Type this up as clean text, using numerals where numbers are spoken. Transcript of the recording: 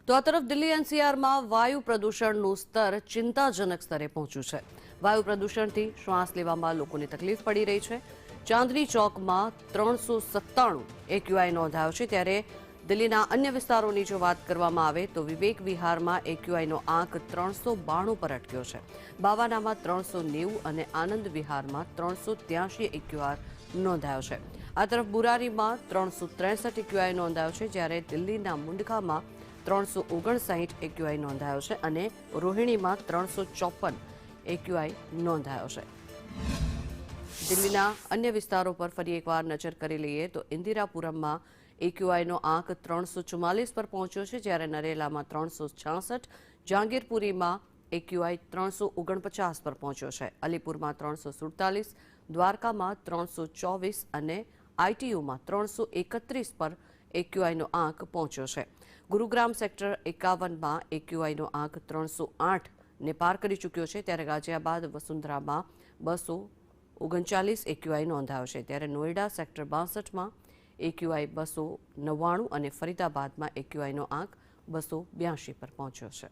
તો આ તરફ દિલ્હી એનસીઆરમાં વાયુ પ્રદૂષણનું સ્તર ચિંતાજનક સ્તરે પહોંચ્યું છે. વાયુ પ્રદૂષણથી શ્વાસ લેવામાં લોકોને તકલીફ પડી રહી છે. ચાંદની ચોકમાં 397 એક્યુઆઈ નોંધાયો છે, ત્યારે દિલ્હીના અન્ય વિસ્તારોની જો વાત કરવામાં આવે તો વિવેક વિહારમાં એક્યુઆઈનો આંક 392 પર અટક્યો છે. બાવાનામાં 390 અને આનંદ વિહારમાં 383 એક્યુઆર નોંધાયો છે. આ તરફ બુરારીમાં 363 એક્યુઆઈ નોંધાયો છે, જ્યારે દિલ્હીના મુંડકામાં 359 એક્યુઆઈ નોંધાયો છે અને રોહિણીમાં 354 એક્યુઆઈ નોંધાયો છે. દિલ્હીના અન્ય વિસ્તારો પર ફરી એકવાર નજર કરી લઈએ તો ઇન્દિરાપુરમમાં એક્યુઆઈનો આંક 344 પર પહોંચ્યો છે, જ્યારે નરેલામાં 366, જહાંગીરપુરીમાં એક્યુઆઈ 349 પર પહોંચ્યો છે. અલીપુરમાં 347, દ્વારકામાં 324 અને આઈટીયુમાં 331 પર એક્યુઆઈનો આંક પહોંચ્યો છે. ગુરુગ્રામ સેક્ટર 51માં એક્યુઆઈનો આંક 308 ને પાર કરી ચૂક્યો છે, ત્યારે ગાઝિયાબાદ વસુંધરામાં 239 એક્યુઆઈ નોંધાયો છે. ત્યારે નોઈડા સેક્ટર 62માં એક્યુઆઈ 299 અને ફરીદાબાદમાં એક્યુઆઈનો આંક 282 પર પહોંચ્યો છે.